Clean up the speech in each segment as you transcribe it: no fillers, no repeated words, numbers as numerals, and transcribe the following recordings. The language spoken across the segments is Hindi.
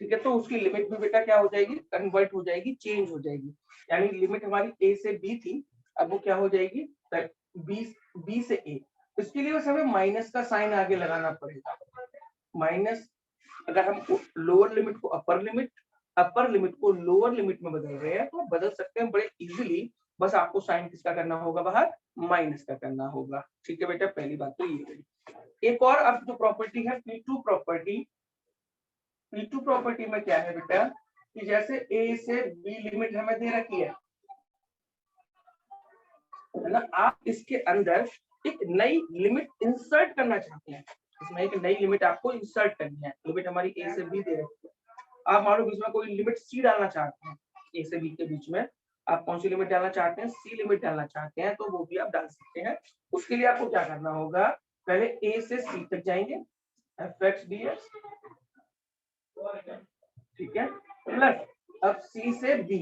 ठीक है, तो उसकी लिमिट भी बेटा क्या हो जाएगी, कन्वर्ट हो जाएगी, चेंज हो जाएगी। यानी लिमिट हमारी a से b थी, अब वो क्या हो जाएगी b से a। इसके लिए बस हमें माइनस का साइन आगे लगाना पड़ेगा, माइनस। अगर हम लोअर लिमिट को अपर लिमिट को लोअर लिमिट में बदल रहे हैं तो बदल सकते हैं बड़े इजीली, बस आपको साइन किसका करना होगा, बाहर माइनस का करना होगा। ठीक है बेटा, पहली बात तो ये है। एक और अब जो प्रॉपर्टी है P2 प्रॉपर्टी में क्या है बेटा कि जैसे a से b लिमिट हमें दे रखी है ना, आप इसके अंदर एक नई लिमिट इंसर्ट करना चाहते हैं, इसमें एक नई लिमिट आपको इंसर्ट करनी है। लिमिट हमारी a से b दे रखी है, आप मान लो बीच में कोई लिमिट c डालना चाहते हैं, a से b के बीच में आप कौन सी लिमिट डालना चाहते हैं, c लिमिट डालना चाहते हैं, तो वो भी आप डाल सकते हैं। उसके लिए आपको क्या करना होगा, पहले a से c तक जाएंगे fx dx, ठीक है, प्लस अब c से b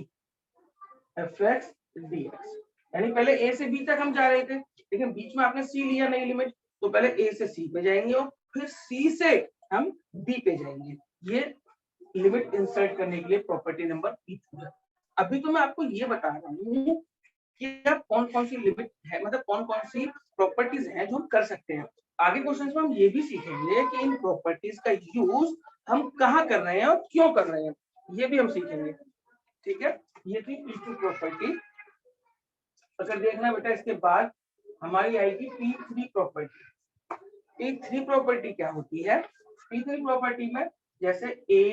fx dx। यानी पहले a से b तक हम जा रहे थे, लेकिन बीच में आपने c लिया नई लिमिट, तो पहले a से c पे जाएंगे और फिर c से हम b पे जाएंगे। ये लिमिट इंसर्ट करने के लिए प्रॉपर्टी नंबर P2 है। अभी तो मैं आपको ये बता रहा हूँ कि अब कौन कौन सी लिमिट है, मतलब कौन कौन सी प्रॉपर्टीज हैं जो हम कर सकते हैं। आगे क्वेश्चन में हम ये भी सीखेंगे कि इन प्रॉपर्टीज का यूज हम कहाँ कर रहे हैं और क्यों कर रहे हैं, ये भी हम सीखेंगे। ठीक है, ये थी P2 प्रॉपर्टी। अगर देखना बेटा इसके बाद हमारी आएगी P3 प्रॉपर्टी। P3 प्रॉपर्टी क्या होती है, P3 प्रॉपर्टी में जैसे a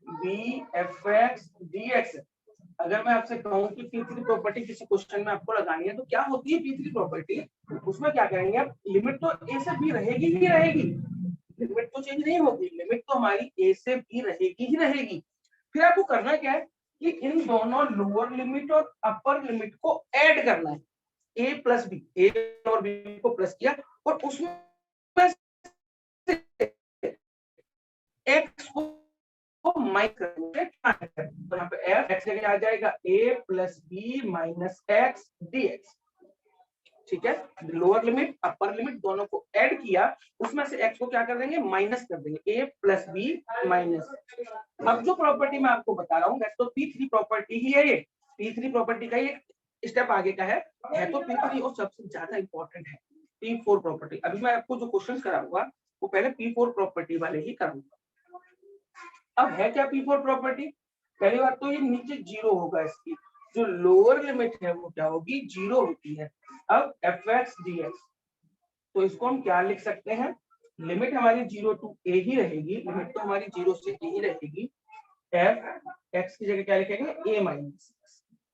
b fx dx, अगर मैं आपसे कहूं कि P3 प्रॉपर्टी किसी क्वेश्चन में आपको लगानी है तो क्या होती है P3 प्रॉपर्टी, उसमें क्या करेंगे आप, लिमिट तो a से b रहेगी ही रहेगी, लिमिट तो चेंज नहीं होगी, लिमिट तो हमारी a से b रहेगी ही रहेगी। फिर आपको करना क्या है कि इन दोनों लोअर लिमिट और अपर लिमिट को ऐड करना है, a प्लस बी, a और b को प्लस किया और उसमें x को माइनस करेंगे, तो यहाँ पे f x जगह आ जाएगा a plus b minus x dx। ठीक है, लोअर लिमिट अपर लिमिट दोनों को ऐड किया, उसमें से x को क्या कर देंगे, माइनस कर देंगे, a प्लस बी माइनस। अब जो प्रॉपर्टी मैं आपको बता रहा हूँ तो P3 प्रॉपर्टी ही है, ये P3 प्रॉपर्टी का ही स्टेप आगे का है तो P3 और सबसे ज्यादा इंपॉर्टेंट है P4 प्रॉपर्टी। अभी मैं आपको जो क्वेश्चन कराऊंगा वो पहले P4 प्रॉपर्टी वाले ही कराऊंगा। अब है क्या P4 प्रॉपर्टी, पहली बात तो ये नीचे जीरो होगा, इसकी जो लोअर लिमिट है वो क्या होगी, जीरो होती है। अब fx dx, तो इसको हम क्या लिख सकते हैं, लिमिट हमारी जीरो टू a ही रहेगी, लिमिट तो हमारी जीरो से a ही रहेगी, f x की जगह क्या लिखेंगे, a माइनस,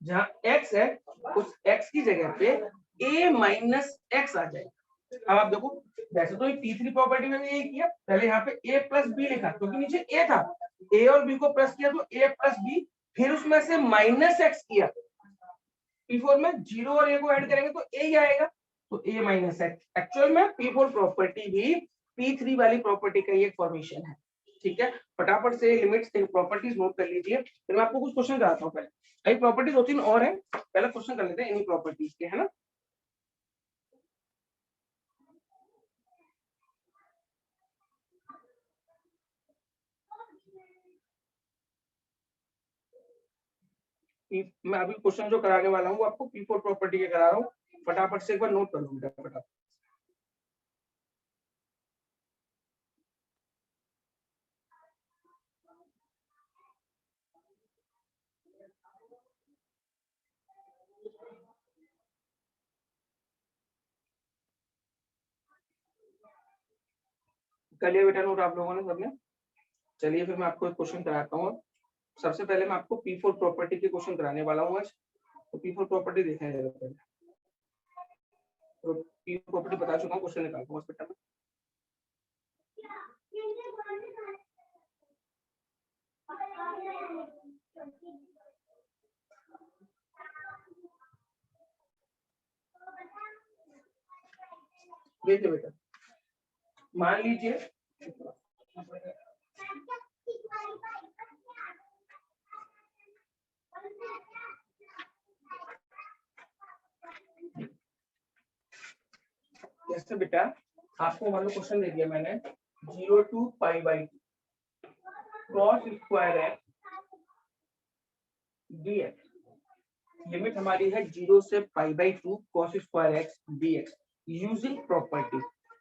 जहां x है उस x की जगह पे a माइनस x आ जाएगा। अब आप देखो, वैसे तो P3 प्रॉपर्टी में यही किया, पहले यहाँ पे a प्लस बी लिखा क्योंकि नीचे a था, a और b को प्लस किया तो a प्लस बी, फिर उसमें से माइनस x किया, P4 में जीरो और a को ऐड करेंगे तो a ही आएगा, तो a माइनस एक्स। एक्चुअल में P4 प्रॉपर्टी भी P3 वाली प्रॉपर्टी का एक फॉर्मेशन है। ठीक है, फटाफट से लिमिट्स प्रॉपर्टीज नोट कर लीजिए, फिर मैं आपको कुछ क्वेश्चन कराता हूँ। पहले प्रॉपर्टी दो तीन और है, पहले क्वेश्चन कर लेते हैं इन्हीं प्रॉपर्टीज के, है ना। मैं अभी क्वेश्चन जो कराने वाला हूँ आपको P4 प्रॉपर्टी के करा रहा हूँ, फटाफट से एक बार नोट कर लो बेटा फटाफट। कर लिया बेटा नोट आप लोगों ने सबने, चलिए फिर मैं आपको एक क्वेश्चन कराता हूँ। सबसे पहले मैं आपको P4 प्रॉपर्टी के क्वेश्चन कराने वाला हूँ आज, तो P4 प्रॉपर्टी देखना है पहले। तो P4 प्रॉपर्टी बता चुका हूँ, क्वेश्चन निकालता हूँ बेटा देखिए बेटा, मान लीजिए जैसे बेटा आपको मान लो क्वेश्चन दे दिया मैंने 0 to pi by 2, cos square x dx, limit हमारी है 0 से π/2 cos square x dx using property.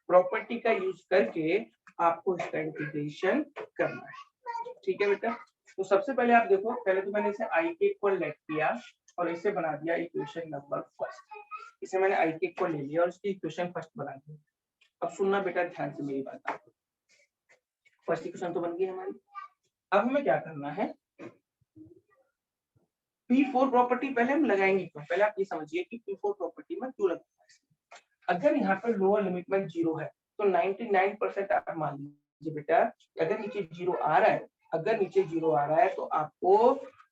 Property का यूज करके आपको इसका इंटीग्रेशन करना है। ठीक है बेटा, तो सबसे पहले आप देखो, पहले तो मैंने इसे i के इक्वल लेट किया और इसे बना दिया इक्वेशन नंबर फर्स्ट। इसे मैंने i के इक्वल ले लिया और इसकी इक्वेशन फर्स्ट बना दी। अब सुनना बेटा ध्यान से मेरी बात, फर्स्ट इक्वेशन तो बन गई हमारी। अब हमें क्या करना है, P4 प्रॉपर्टी पहले हम लगाएंगे क्यों, पहले आप ये समझिए कि P4 प्रॉपर्टी में क्यों लगता है। अगर यहाँ पर लोअर लिमिट में 0 है तो 99% आप मान लीजिए बेटा, अगर नीचे 0 आ रहा है, अगर नीचे 0 आ रहा है तो आपको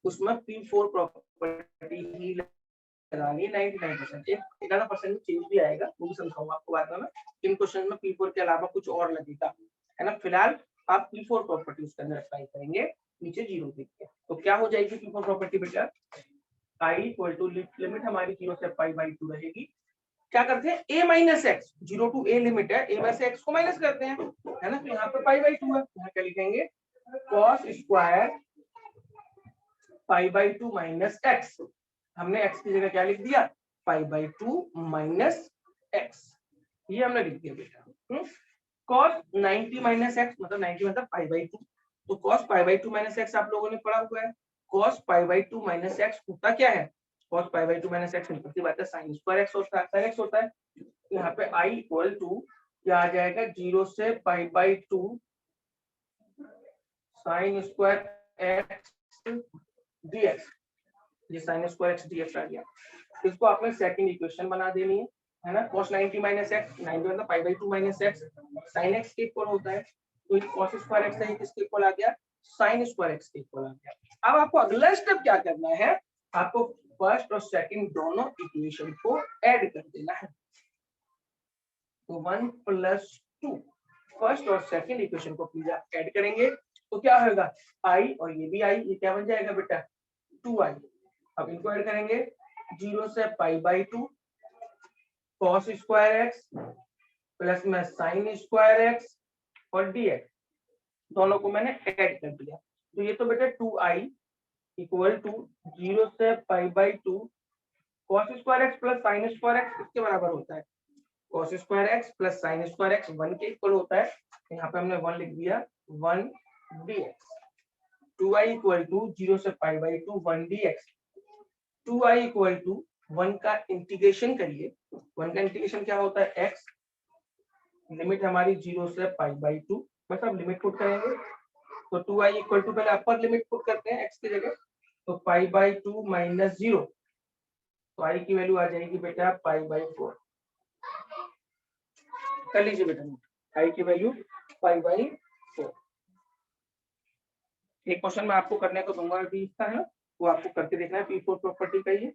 उसमें P4 प्रॉपर्टी ही लगानी 99%। 11% में चेंज भी आएगा, वो भी समझाऊंगा आपको बाद में। इन क्वेश्चन में P4 के अलावा कुछ और लगेगा, है ना। फिलहाल आप P4 प्रॉपर्टी उसके अंदर अप्लाई करेंगे, नीचे 0 देख के। तो क्या हो जाएगी P4 प्रॉपर्टी बेटा, i इक्वल टू लिमिट हमारी 0 से π/2 रहेगी। क्या करते हैं, a minus x, 0 to a limit है, a में से x को माइनस करते हैं, है ना। तो यहाँ पे π/2 है, यहाँ क्या लिखेंगे, cos स्क्वायर π/2 माइनस एक्स। हमने x की जगह क्या लिख दिया, π/2 माइनस एक्स, ये हमने लिख दिया बेटा। cos 90 माइनस एक्स मतलब 90 मतलब π/2, तो cos π/2 माइनस एक्स आप लोगों ने पढ़ा हुआ है। cos π/2 माइनस एक्स होता क्या है, cos π/2 माइनस एक्स सिंपल सी बात है, sin स्क्वायर एक्स होता है, sin x होता है। यहाँ पे i इक्वल टू क्या आ जाएगा, 0 से π/2 sin स्क्वायर एक्स dx, ये sin स्क्वायर एक्स dx आ गया। इसको आपने सेकंड इक्वेशन बना देनी है ना। cos 90 माइनस एक्स, 90 मतलब π/2 माइनस एक्स, sin x के इक्वल होता है, तो cos स्क्वायर एक्स है, किसके इक्वल आ गया, sin स्क्वायर एक्स के इक्वल आ गया। अब आपको अगला स्टेप क्या करना है, आपको फर्स्ट और सेकंड दोनों इक्वेशन को ऐड कर देना है। तो 1 + 2 फर्स्ट और सेकंड इक्वेशन को प्लीज आप ऐड करेंगे तो क्या होगा, i और ये भी i, ये क्या बन जाएगा बेटा, 2i। अब इनको ऐड करेंगे, 0 से π/2 cos स्क्वायर एक्स प्लस में sin स्क्वायर एक्स और dx, दोनों को मैंने ऐड कर दिया। तो ये तो बेटा 2i इक्वल टू 0 से π/2 cos square x plus sin square x किसके बराबर होता है, cos square x plus sin square x 1 के इक्वल होता है। यहाँ पे हमने 1 लिख दिया, 1 dx। 2i इक्वल टू 0 से π/2 1 dx। 2i इक्वल टू 1 का इंटीग्रेशन करिए, 1 का इंटीग्रेशन क्या होता है, x, लिमिट हमारी 0 से π/2, बस अब लिमिट पुट करेंगे। तो 2i इक्वल टू पहले अपर लिमिट पुट करते हैं x की जगह, तो π/2 माइनस 0, तो i की वैल्यू आ जाएगी बेटा π/4। कर लीजिए बेटा, i की वैल्यू π/4। एक क्वेश्चन मैं आपको करने को दूंगा अभी इसका, है वो आपको करके देखना है P4 प्रॉपर्टी का। ये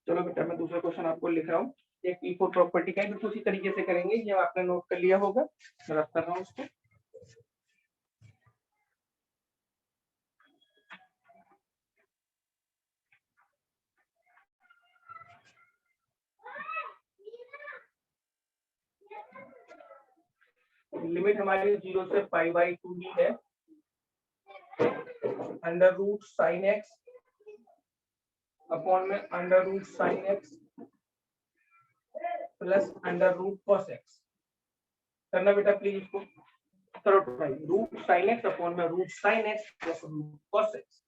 चलो बेटा, मैं दूसरा क्वेश्चन आपको लिख रहा हूँ, एक P4 प्रॉपर्टी का बिल्कुल उसी तरीके से करेंगे, ये आपने नोट कर लिया होगा, मैं रख कर रहा हूँ उसको। लिमिट हमारी 0 से π/2 ही है, under root sine x upon में under root sine x plus under root cos x. करना बेटा प्लीज इसको, करो try, root sine x upon में root sine x plus root cos x.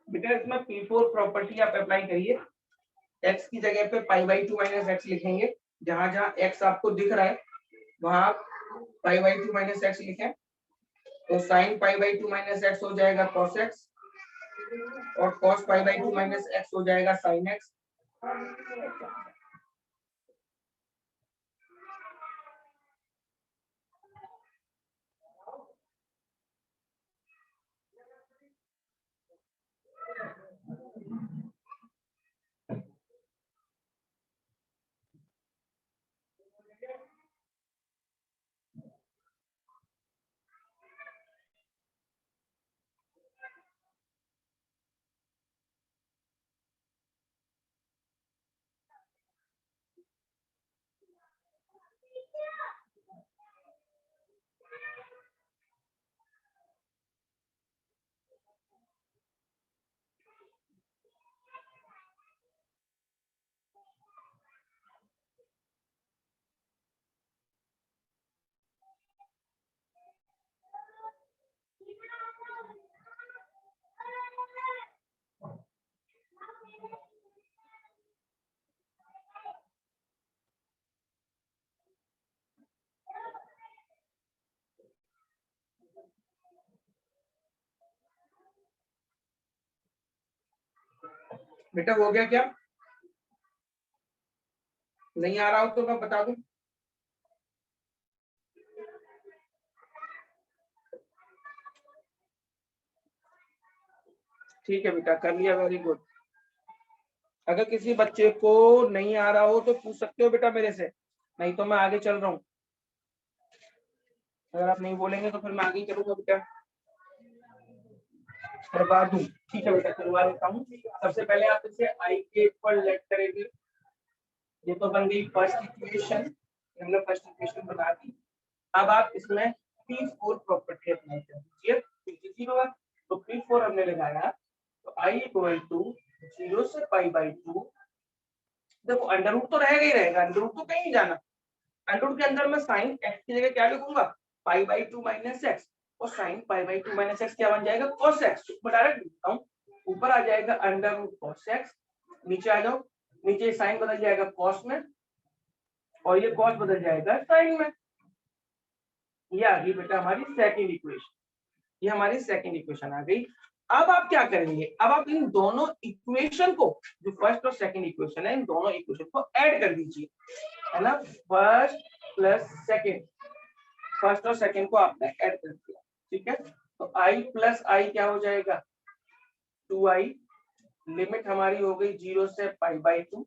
बेटा इसमें P4 प्रॉपर्टी आप अप्लाई करिए। x की जगह पे पाई बाई 2 माइनस एक्स लिखेंगे। जहां जहां x आपको दिख रहा है वहां आप पाई बाई 2 माइनस एक्स लिखें। तो sine pi by 2 minus x हो जाएगा कॉस एक्स, और cos pi by 2 minus x हो जाएगा साइन एक्स। बेटा हो गया क्या? नहीं आ रहा हो तो मैं बता दूं। ठीक है बेटा, कर लिया, वेरी गुड। अगर किसी बच्चे को नहीं आ रहा हो तो पूछ सकते हो बेटा मेरे से, नहीं तो मैं आगे चल रहा हूँ। अगर आप नहीं बोलेंगे तो फिर मैं आगे चलूंगा बेटा, करवा दूं। ठीक है बेटा, करवा देता हूँ। सबसे पहले आप इसे आई के इक्वल लेट करेंगे। ये तो बन गई फर्स्ट इक्वेशन, हमने फर्स्ट इक्वेशन बना दी। अब आप इसमें P4 प्रॉपर्टी अप्लाई कर दीजिए। P0 है तो P4 हमने लगाया, तो I इक्वल टू 0 से पाई बाई 2। देखो अंडर रूट तो रहेगा ही रहेगा, अंडर रूट तो कहीं नहीं जाना। अंडर रूट के अंदर मैं साइन x की जगह क्या लिखूंगा, पाई बाई 2 माइनस एक्स, और sine pi by 2 minus x क्या बन जाएगा, cos x। मैं डायरेक्ट लिखता हूँ, ऊपर आ जाएगा अंडर रूट cos x, नीचे आ जाओ, नीचे साइन बदल जाएगा cos में, और ये cos बदल जाएगा साइन में। ये आ गई बेटा हमारी सेकंड इक्वेशन। ये हमारी सेकंड इक्वेशन आ गई। अब आप क्या करेंगे, अब आप इन दोनों इक्वेशन को, जो फर्स्ट और सेकंड इक्वेशन है, इन दोनों इक्वेशन को ऐड कर दीजिए, है ना। फर्स्ट प्लस सेकंड, फर्स्ट और सेकंड को आपने ऐड कर दिया, ठीक है। तो i प्लस आई क्या हो जाएगा, 2i। लिमिट हमारी हो गई 0 से पाई बाई 2,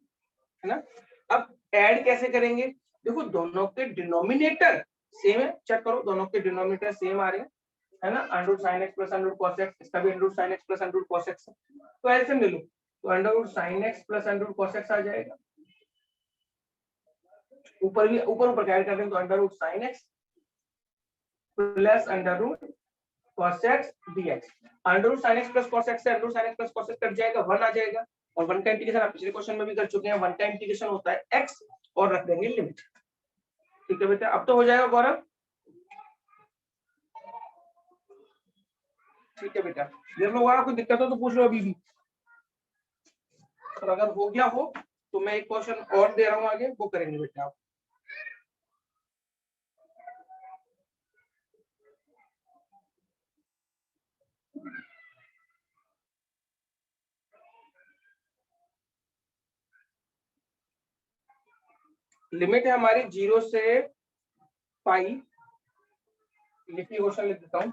है ना। अब ऐड कैसे करेंगे, देखो दोनों के डिनोमिनेटर सेम है, चेक करो दोनों के डिनोमिनेटर सेम आ रहे हैं, है ना। Under root sine x plus under root cos x, इसका भी under root sine x plus under root cos x. तो ऐसे ले लो, तो under root sine x plus under root cos x आ जाएगा। ऊपर भी ऊपर ऐड कर दें तो under root sine x plus under root cos x dx। Under root sin x plus cos x से under root sin x plus cos x cut जाएगा, 1 आ जाएगा। और 1 का इंटीग्रेशन आप पिछले क्वेश्चन में भी कर चुके हैं, 1 का इंटीग्रेशन होता है x, और रख देंगे लिमिट। ठीक है बेटा, अब तो हो जाएगा गौरव। ठीक है बेटा, देख लो, कोई दिक्कत हो तो पूछ लो अभी भी, और अगर हो गया हो तो मैं एक क्वेश्चन और दे रहा हूँ आगे, वो करेंगे बेटा आप। लिमिट है हमारी 0 से पाई, लिखिए क्वेश्चन लिख देता हूँ,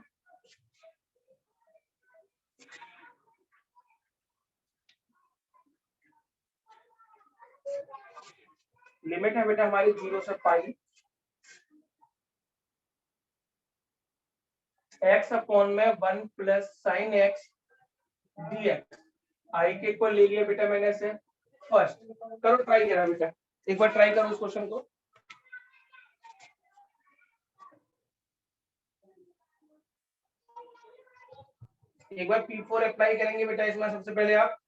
लिमिट है बेटा हमारी 0 से पाई x अपॉन में 1 प्लस साइन एक्स dx। आई के को ले लिया बेटा मैंने से फर्स्ट। करो ट्राई करा बेटा, एक बार ट्राई करो उस क्वेश्चन को। एक बार P4 अप्लाई करेंगे बेटा इसमें सबसे पहले आप।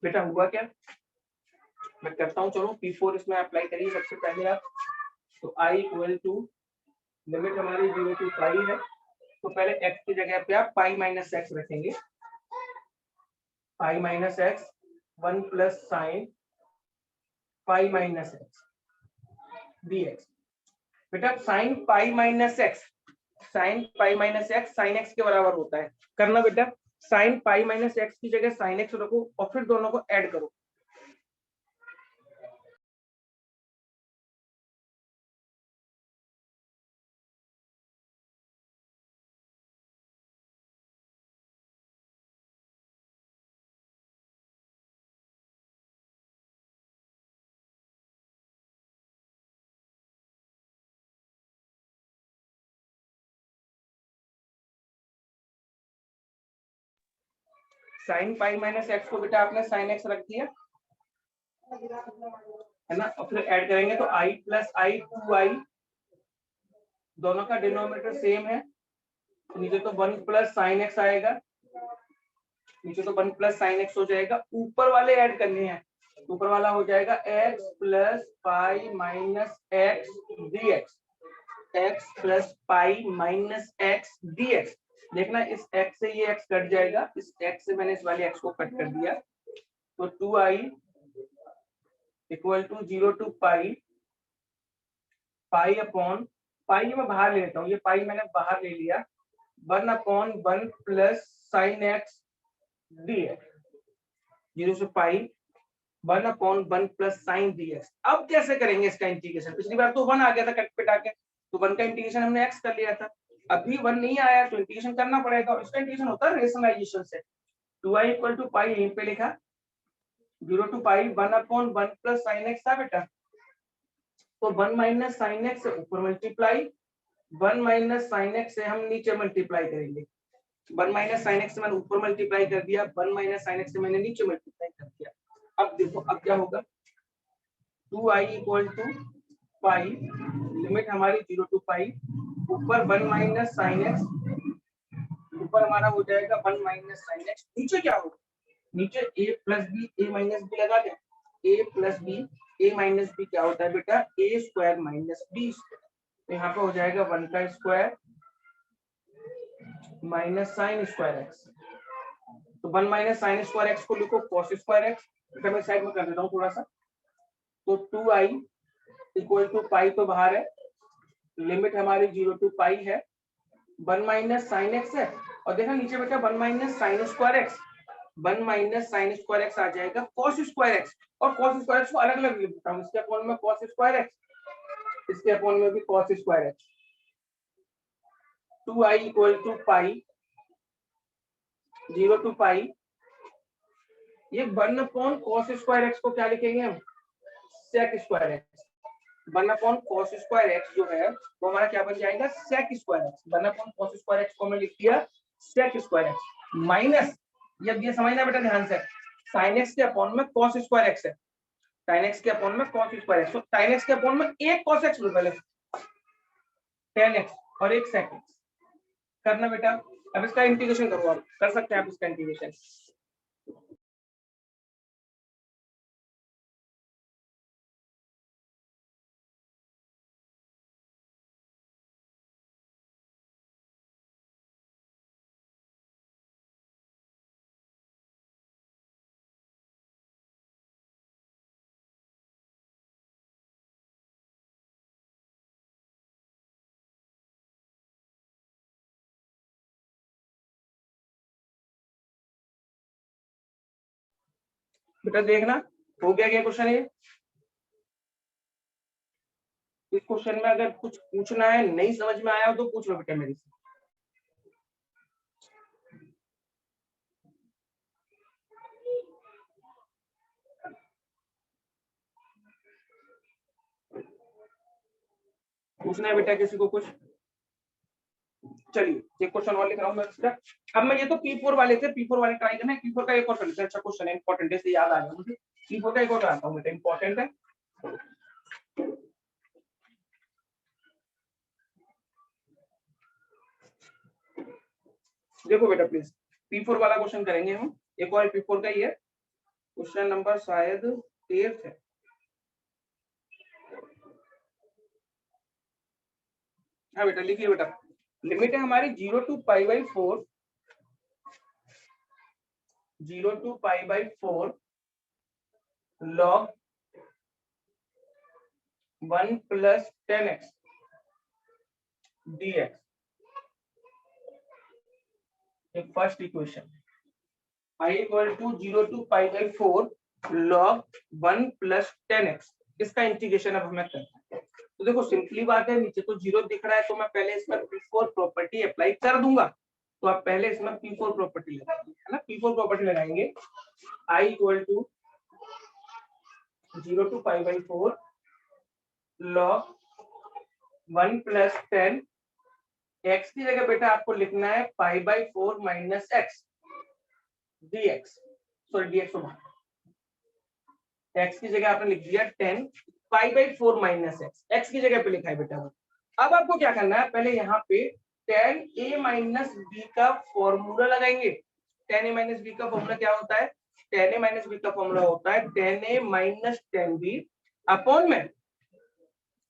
बेटा हुआ क्या, मैं करता हूँ, चलो P4 इसमें अप्लाई करिए सबसे पहले आप। तो I इक्वल टू लिमिट हमारी 0 टू पाई है, तो पहले x की जगह पे आप पाई माइनस एक्स रखेंगे, pi minus x 1 plus sine pi minus x dx। बेटा sine pi minus x, sine pi minus x sine x के बराबर होता है, करना बेटा साइन पाई माइनस एक्स की जगह साइन एक्स रखो और फिर दोनों को ऐड करो। साइन पाई माइनस एक्स को बेटा आपने साइन एक्स रख दिया है ना, और फिर ऐड करेंगे तो i प्लस आई 2i, दोनों का डिनोमिनेटर सेम है, नीचे तो 1 प्लस साइन एक्स आएगा, नीचे तो 1 प्लस साइन एक्स हो जाएगा, ऊपर वाले ऐड करने हैं, ऊपर वाला हो जाएगा x plus pi minus x dx, x plus pi minus x dx। देखना इस x से ये x कट जाएगा, इस x से मैंने इस वाले x को कट कर दिया, तो 2i equal to 0 to pi, pi upon pi मैं बाहर ले लेता हूँ, ये पाई मैंने बाहर ले लिया, 1 upon 1 plus sine x dx, 0 से पाई 1 अपॉन 1 प्लस साइन dx। अब कैसे करेंगे इसका इंटीग्रेशन, पिछली बार तो 1 आ गया था कट पिटा के, तो 1 का इंटीग्रेशन हमने x कर लिया था, अभी 1 नहीं आया तो इंटीग्रेशन करना पड़ेगा, और इसका इंटीग्रेशन होता है रेशनलाइजेशन से। 2i इक्वल टू पाई यहीं पे लिखा, 0 to pi 1 upon 1 plus sine x था बेटा, तो 1 माइनस साइन एक्स से ऊपर मल्टीप्लाई, 1 माइनस साइन एक्स से हम नीचे मल्टीप्लाई करेंगे, 1 माइनस साइन एक्स से मैंने ऊपर मल्टीप्लाई कर दिया, 1 माइनस साइन एक्स से मैंने नीचे मल्टीप्लाई कर दिया। अब देखो अब क्या होगा, 2i equal to pi, limit हमारी 0 टू पाई, ऊपर 1 माइनस साइन एक्स, ऊपर हमारा हो जाएगा 1 माइनस साइन एक्स, नीचे क्या होगा, नीचे a plus b a minus b लगा दें, a plus b a minus b क्या होता है बेटा, a square minus b square, तो यहाँ पे हो जाएगा 1 का square minus sine square x, तो 1 माइनस साइन स्क्वायर एक्स को लिखो कॉस स्क्वायर एक्स, तो मैं साइड में कर देता हूँ थोड़ा सा, तो 2i इक्वल टू पाई तो बाहर है, लिमिट हमारी 0 टू पाई है, 1 माइनस साइन एक्स है, और देखा नीचे बेटा 1 minus sine square x, 1 minus sine square x आ जाएगा कॉस स्क्वायर एक्स, और कॉस स्क्वायर एक्स को अलग अलग लिखता हूँ, इसके कॉलम में कॉस स्क्वायर एक्स, इसके अपॉन में भी cos square x, 2i equal to pi 0 to pi, ये 1 अपॉन cos स्क्वायर एक्स को क्या लिखेंगे हम, sec square x. 1 upon cos square x जो है वो हमारा क्या बन जाएगा, sec square x. 1 upon cos square x को हमने लिख दिया sec स्क्वायर एक्स माइनस, ये समझना बेटा ध्यान से, sin x के अपॉन में cos स्क्वायर एक्स है, sin x के अपॉन में cos स्क्वायर एक्स, तो sin x के अपॉन में एक cos x पहले tan x और एक sec x करना बेटा। अब इसका इंटीग्रेशन करो, आप कर सकते हैं आप इसका इंटीग्रेशन। बेटा देखना हो गया क्या क्वेश्चन ये। इस क्वेश्चन में अगर कुछ पूछना है, नहीं समझ में आया हो तो पूछ लो बेटा मेरे से। पूछना है बेटा किसी को कुछ? चलिए एक क्वेश्चन और लिख रहा हूँ मैं इसका। अब मैं ये तो P4 वाले थे, P4 वाले ट्राई करना है। P4 का एक और कर लेते हैं, अच्छा क्वेश्चन है, इंपॉर्टेंट है, याद आ गया मुझे। P4 का एक और कराता हूँ बेटा, इंपॉर्टेंट है। देखो बेटा प्लीज, P4 वाला क्वेश्चन करेंगे हम, एक और P4 का ही है, क्वेश्चन नंबर शायद 8 है। हाँ बेटा लिखिए बेटा, लिमिट है हमारी 0 to pi by 4, 0 to pi by 4 log 1 plus 10x dx, first equation. i equal to 0 to pi by 4 log 1 plus 10x, इसका इंटीग्रेशन अब हमें करना है। तो देखो सिंपली बात है, नीचे तो 0 दिख रहा है तो मैं पहले इसमें P4 प्रॉपर्टी अप्लाई कर दूंगा। तो आप पहले इसमें P4 प्रॉपर्टी लगाएंगे, है ना, P4 प्रॉपर्टी लगाएंगे। i equal to 0 to pi by 4 log 1 plus 10, x की जगह बेटा आपको लिखना है pi by 4 minus x dx, sorry dx को बाहर, x की जगह आपने लिख दिया 10 पाई बाई 4 माइनस एक्स, x की जगह पे लिखा है बेटा। अब आपको क्या करना है, पहले यहाँ पे tan a माइनस बी का फॉर्मूला लगाएंगे। tan a माइनस बी का फॉर्मूला क्या होता है, tan a माइनस बी का फॉर्मूला होता है tan a minus tan b upon में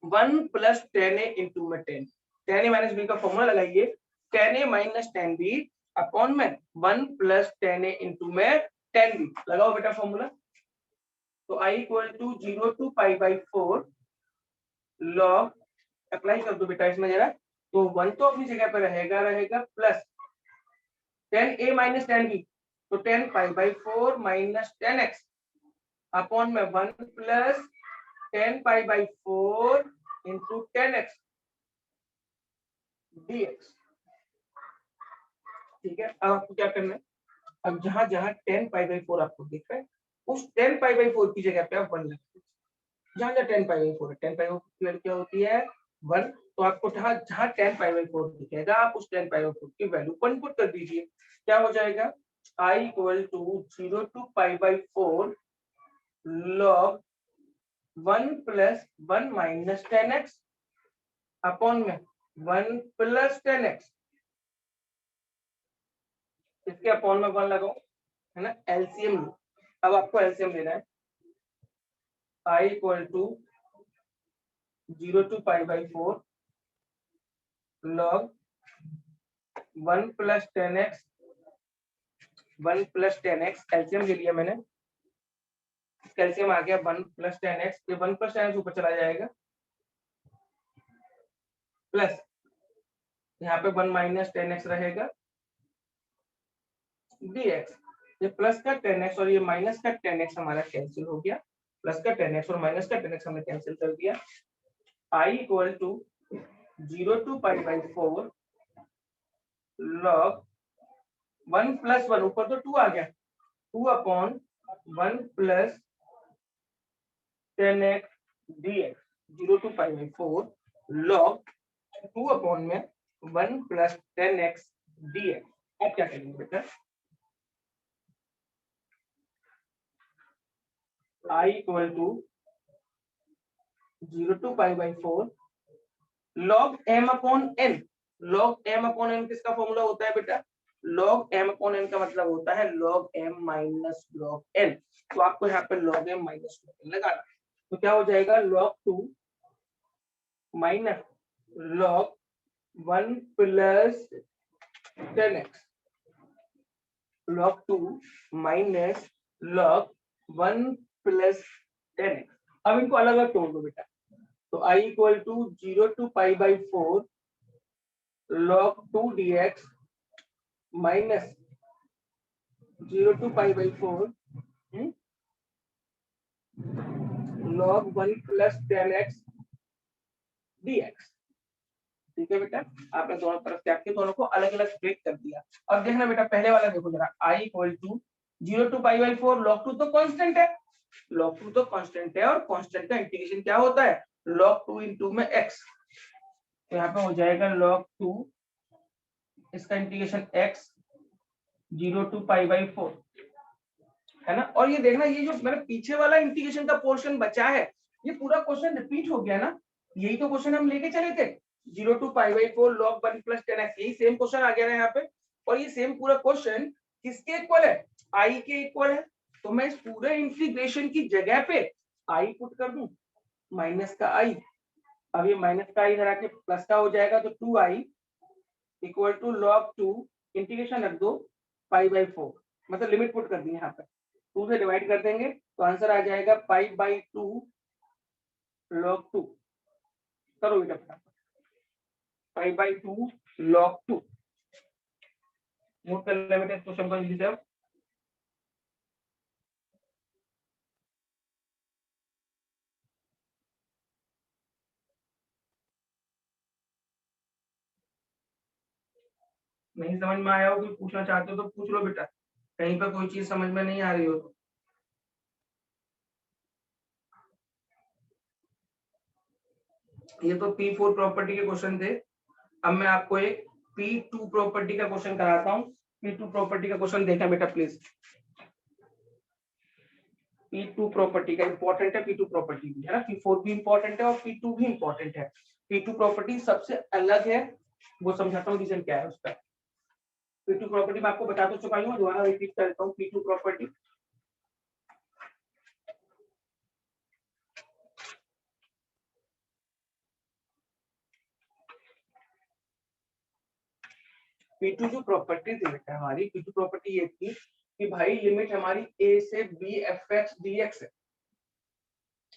1 प्लस tan a इंटू में 10। tan a माइनस बी का फॉर्मूला लगाइए, tan a minus tan b upon में 1 प्लस tan a इंटू में tan b, लगाओ बेटा फॉर्मूला। तो i equal to 0 to pi by 4 log, apply कर दो बेटा इसमें जरा, तो 1 तो अपनी जगह पर रहेगा plus tan a minus tan b, तो 10 पाई बाई 4 माइनस 10x अपॉन में 1 plus 10 pi by 4 into 10x dx। ठीक है, अब आपको क्या करना है, अब जहां जहां 10 पाई बाई 4 आपको दिख रहा है, उस 10 पाई बाई 4 की जगह पे आप 1 लिख दीजिए। जहां जहां 10 पाई बाई 4 है, 10 पाई बाई 4 की वैल्यू क्या होती है 1, तो आपको जहां जहां 10 पाई बाई 4 दिखेगा आप उस 10 पाई बाई 4 की वैल्यू 1 पुट कर दीजिए। क्या हो जाएगा, i equal to 0 to pi by 4 log 1 plus 1 minus 10x upon में 1 प्लस 10x, इसके अपॉन में 1 लगाओ, है ना, एलसीएम लो। अब आपको एलसीएम लेना है, i equal to 0 to pi by 4 log 1 plus 10x, 1 plus 10x, LCM ले लिया मैंने, कैल्शियम आ गया 1 प्लस 10x, ये 1 प्लस 10x ऊपर चला जाएगा, प्लस यहाँ पे 1 माइनस 10x रहेगा dx, ये प्लस का 10x और ये माइनस का 10x हमारा कैंसिल हो गया, प्लस का 10x और माइनस का 10x हमने कैंसिल कर दिया। I equal to 0 to pi by 4 log 1 plus 1, ऊपर तो 2 आ गया, 2 upon 1 plus 10x dx, 0 to pi by 4 log 2 upon में 1 प्लस 10x dx। अब क्या करेंगे बेटा, I equal to 0 to pi by 4 log m upon n। log m upon n किसका फॉर्मूला होता है बेटा, log m अपॉन n का मतलब होता है log m minus log n। तो आपको यहाँ पे log m minus log n लगाना, तो क्या हो जाएगा log 2 minus log 1 plus 10x, log 2 minus log 1 plus 10x। अब इनको अलग अलग तोड़ दो बेटा, तो I equal to 0 to pi by 4 log 2 dx minus 0 to pi by 4 log 1 plus 10x dx। ठीक है बेटा, आपने दोनों तरफ त्याग के दोनों को अलग अलग ब्रेक कर दिया। अब देखना बेटा, पहले वाला देखो जरा, I equal to 0 to pi by 4 log 2 तो कांस्टेंट है, log 2 तो कांस्टेंट है, और कांस्टेंट का इंटीग्रेशन क्या होता है, log 2 into में x। तो यहाँ पे हो जाएगा log 2, इसका integration x 0 to pi by 4 है ना। और ये देखना, ये जो मैंने पीछे वाला इंटीग्रेशन का पोर्शन बचा है, ये पूरा क्वेश्चन रिपीट हो गया ना, यही तो क्वेश्चन हम लेके चले थे, 0 to pi by 4 log 1 plus 10x, यही सेम क्वेश्चन आ गया ना यहाँ पे। और ये सेम पूरा क्वेश्चन किसके इक्वल है, I के इक्वल है। तो मैं इस पूरे इंटीग्रेशन की जगह पे I पुट कर दूं, माइनस का I। अब ये माइनस का I इधर आके प्लस का हो जाएगा, तो 2I equal to log 2, integration रख दो पाई बाई 4, मतलब लिमिट पुट कर दी यहाँ पे, 2 से डिवाइड कर देंगे तो आंसर आ जाएगा पाई बाई 2 log 2। करो बेटा फटाफट, पाई बाई 2 log 2, नोट कर ले बेटा इस क्वेश्चन को जल्दी से। नहीं समझ में आया हो, कुछ पूछना चाहते हो तो पूछ लो बेटा, कहीं पर कोई चीज समझ में नहीं आ रही हो तो। ये तो P4 प्रॉपर्टी के क्वेश्चन थे, अब मैं आपको एक P2 प्रॉपर्टी का क्वेश्चन कराता हूँ। P2 प्रॉपर्टी का क्वेश्चन देखना बेटा प्लीज, P2 प्रॉपर्टी का इंपॉर्टेंट है, P2 प्रॉपर्टी भी है ना, P4 भी इंपॉर्टेंट है और P2 भी इंपॉर्टेंट है। P2 प्रॉपर्टी सबसे अलग है, वो समझाता हूँ रीजन क्या है उसका। P2 प्रॉपर्टी मैं आपको बता तो चुका हूँ, दोबारा रिपीट करता हूँ। P2 प्रॉपर्टी P2 जो प्रॉपर्टी थी बेटा हमारी, P2 प्रॉपर्टी ये थी कि भाई लिमिट हमारी a से b fx dx है,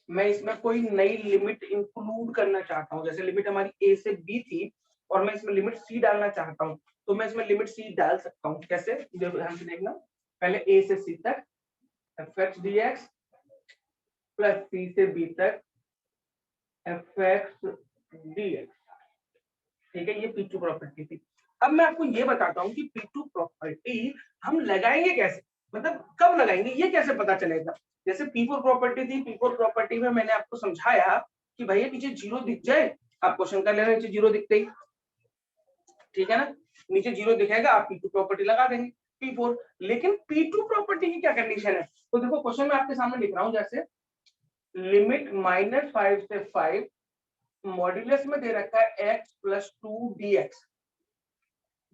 मैं इसमें कोई नई लिमिट इंक्लूड करना चाहता हूँ। जैसे लिमिट हमारी a से b थी और मैं इसमें लिमिट c डालना चाहता हूँ, तो मैं इसमें लिमिट c डाल सकता हूँ। कैसे, ध्यान से देखना, पहले a से c तक fx dx प्लस c से b तक fx dx। ठीक है, ये P2 प्रॉपर्टी थी। अब मैं आपको ये बताता हूँ कि P2 प्रॉपर्टी हम लगाएंगे कैसे, मतलब कब लगाएंगे, ये कैसे पता चलेगा। जैसे P4 प्रॉपर्टी थी, P4 प्रॉपर्टी में मैंने आपको समझाया कि भैया नीचे जीरो दिख जाए आप क्वेश्चन कर लेना, नीचे जीरो दिखते ही, ठीक है ना, नीचे जीरो दिखेगा आप P2 प्रॉपर्टी लगा देंगे P4। लेकिन P2 प्रॉपर्टी की क्या कंडीशन है, तो देखो क्वेश्चन में आपके सामने लिख रहा हूँ, जैसे लिमिट -5 से 5 मॉड्यूलस में दे रखा है x प्लस 2 dx।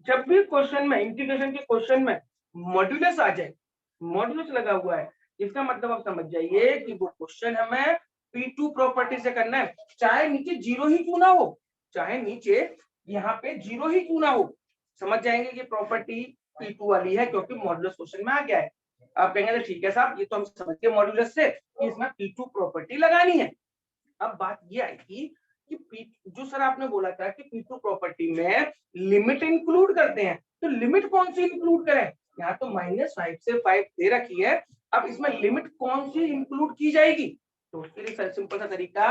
जब भी क्वेश्चन में, इंटीग्रेशन के क्वेश्चन में मॉड्यूलस आ जाए, मॉड्यूलस लगा हुआ है, इसका मतलब आप समझ जाइए कि वो क्वेश्चन हमें P2 प्रॉपर्टी से करना है, चाहे नीचे जीरो ही क्यों ना हो, चाहे नीचे यहाँ पे जीरो ही क्यों ना हो, समझ जाएंगे कि प्रॉपर्टी P2 वाली है, क्योंकि मॉड्यूलस क्वेश्चन में आ गया है। आप कहेंगे ठीक है साहब, ये तो हम समझ गए मॉड्यूलस से कि इसमें P2 प्रॉपर्टी लगानी है। अब बात ये आएगी कि जो सर आपने बोला था कि P2 प्रॉपर्टी में लिमिट इंक्लूड करते हैं, तो लिमिट कौन सी इंक्लूड करें, यहाँ तो -5 से 5 दे रखी है, अब इसमें लिमिट कौन सी इंक्लूड की जाएगी, तो उसके लिए सिंपल सा तरीका,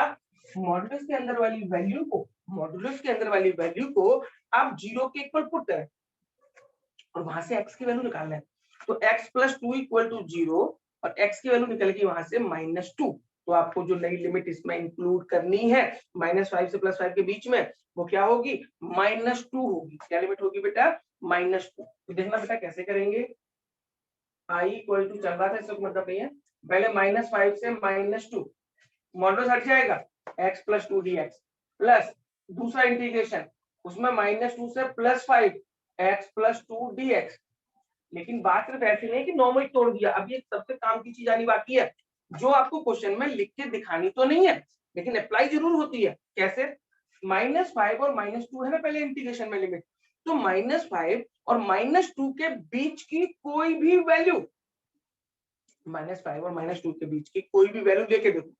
मॉडुलस के अंदर वाली वैल्यू को, मॉडुलस के अंदर वाली वैल्यू को आप 0 के इक्वल पुट करें और वहां से x की वैल्यू निकालना है। तो x + 2 = 0 और x की वैल्यू निकल गई वहां से -2। तो आपको जो नई लिमिट इसमें इंक्लूड करनी है -5 से +5 के बीच में, वो क्या होगी? -2 होगी। क्या लिमिट होगी बेटा? -2। तो देखना बेटा कैसे करेंगे। I = चल रहा था, इसका मतलब नहीं है। पहले -5 से -2 मॉडुलस हट जाएगा, x + 2 dx प्लस दूसरा इंटीग्रेशन, उसमें -2 से +5 x + 2 dx। लेकिन बात सिर्फ ऐसी नहीं है कि नॉर्मल तोड़ दिया, अभी एक सबसे काम की चीज आनी बाकी है, जो आपको क्वेश्चन में लिख के दिखानी तो नहीं है लेकिन अप्लाई जरूर होती है। कैसे? -5 और -2 है ना पहले इंटीग्रेशन में लिमिट, तो -5 और -2 के बीच की कोई भी वैल्यू, -5 और -2 के बीच की कोई भी वैल्यू लेके देखो,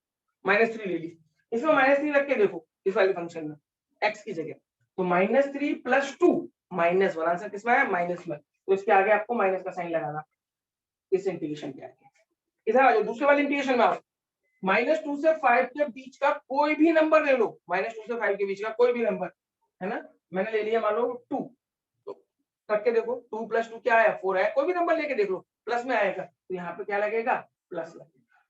-3 ले ली, इसमें -3 रख के देखो इस वाले फंक्शन में x की जगह, तो -3 + 2 -1, आंसर किसमें है? -1। तो इसके आगे आपको माइनस का साइन लगाना इस इंटीग्रेशन के आगे। इधर आ जाओ, दूसरे वाले इंटीग्रेशन में आओ, -2 से 5 के बीच का कोई भी नंबर ले लो, -2 से 5 के बीच का कोई भी नंबर, है ना? मैंने ले लिया मान लो 2, तो रख के देखो 2 + 2 क्या आया? 4 आया। कोई भी नंबर लेके देख लो, प्लस में आएगा, तो यहाँ पे क्या लगेगा? प्लस लगेगा।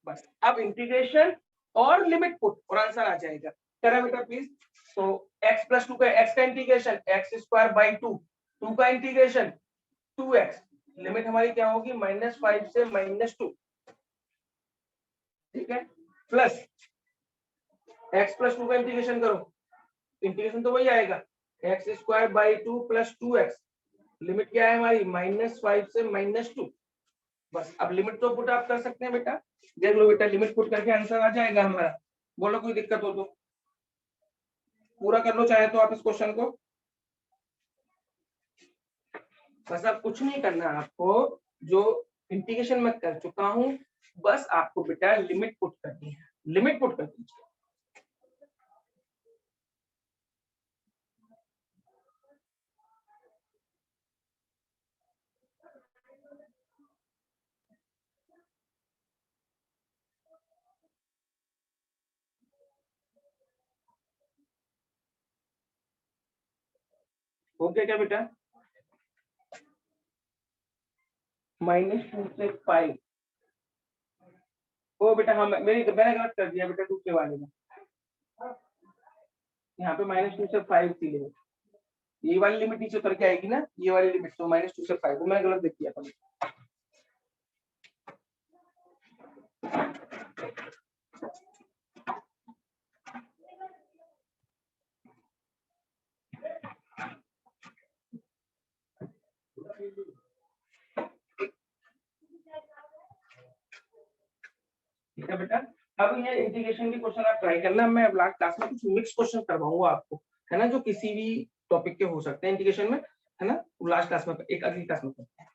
बस अब इंटीग्रेशन और लिमिट पुट और आंसर आ जाएगा। करा बेटा प्लीज। तो x + 2 का x का इंटीग्रेशन x²/2, 2 का इंटीग्रेशन 2x, लिमिट हमारी क्या होगी? -5 से -2, ठीक है, प्लस x + 2 का इंटीग्रेशन करो, इंटीग्रेशन तो वही आएगा, x²/2 + 2x, लिमिट क्या है हमारी? -5 से -2। बस अब लिमिट तो पुट आप कर सकते हैं बेटा, देख लो बेटा, लिमिट पुट करके आंसर आ जाएगा हमारा। बोलो कोई दिक्कत हो तो पूरा कर लो चाहे तो आप इस क्वेश्चन को। बस अब कुछ नहीं करना आपको, जो इंटीग्रेशन मैं कर चुका हूं, बस आपको बेटा लिमिट पुट करनी है, लिमिट पुट कर दीजिए। ओके क्या बेटा? -2 से 5, ओ बेटा हाँ मैंने गलत कर दिया बेटा, दूसरे वाले में, यहाँ पे -2 से 5 थी लिमिट, ये वाली लिमिट नीचे उतर के आएगी ना, ये वाली लिमिट, तो -2 से 5 वो मैंने गलत देख दिया था। ठीक है बेटा, अब ये इंटीग्रेशन के क्वेश्चन आप ट्राई करना, मैं लास्ट क्लास में कुछ मिक्स क्वेश्चन करवाऊंगा आपको, है ना, जो किसी भी टॉपिक के हो सकते हैं इंटीग्रेशन में, है ना, लास्ट क्लास में, एक अगली क्लास में करते हैं।